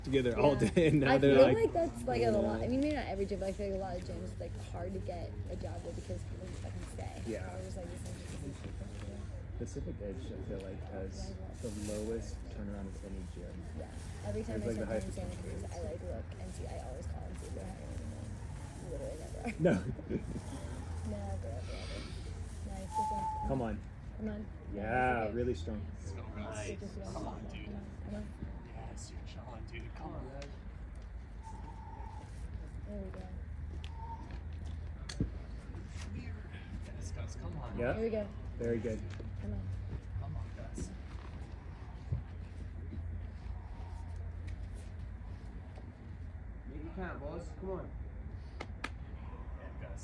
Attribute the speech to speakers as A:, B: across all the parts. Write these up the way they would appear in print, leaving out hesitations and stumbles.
A: together all day, and now
B: I
A: they're
B: feel
A: like,
B: like that's like a lot. I mean, maybe not every gym, but I feel like a lot of gyms it's like hard to get a job there because people just fucking stay.
A: Yeah.
B: They're just like this is super.
A: Pacific Edge, I feel like, has the lowest turnaround of any gym.
B: Yeah. Every time
A: There's,
B: I
A: like, the
B: start
A: highest
B: doing Santa Cruz, I like look and see. I always call and see if they're hiring anyone. Literally never.
A: No.
B: Never, ever, ever. Nice. This one.
A: Come on.
B: Come on.
A: Yeah, really strong.
C: Nice. Come on, dude.
B: Come on.
C: Yes, you're chilling, dude. Come on.
B: There we go.
C: Yes, guys, come on.
A: Yeah.
B: Here we go.
A: Very good.
B: Come on.
C: Come on, guys.
D: Make it count, boys. Come on.
C: Yeah, guys.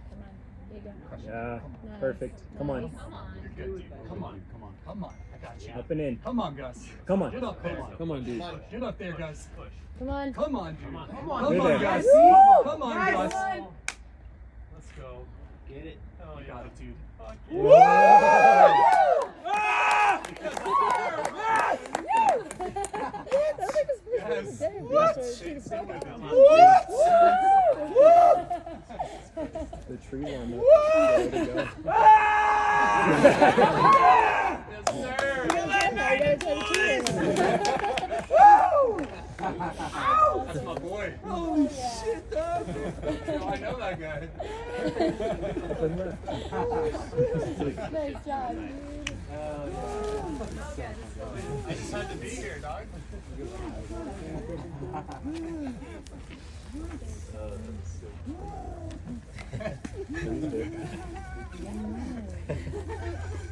B: Come on. Here you go.
A: Yeah.
B: Nice.
A: Perfect. Come on.
B: Nice.
C: You're good, dude. Come on. Come on. I got you.
A: Up and in.
C: Come on, Gus.
A: Come on.
C: Get up there.
A: Come on, dude.
C: Get up there, Gus.
B: Come on.
C: Come on, dude.
D: Come on.
C: Come
A: You're
C: on,
A: there.
C: Gus.
B: Woo!
C: Come on,
D: Nice.
C: Gus.
B: Come on.
C: Let's go.
D: Get it.
C: Oh, you got it, dude. Fuck
A: Woo!
B: That was like his first
C: Yes.
B: game.
C: What?
B: Damn,
C: Sing with him.
A: The tree warm up. Way to go.
C: Yes, sir.
B: I gotta try to cheer.
C: That's my boy.
B: Holy shit,
C: Oh, I know that guy.
B: Nice job, dude.
C: I just had to be here, dog.
A: Please do.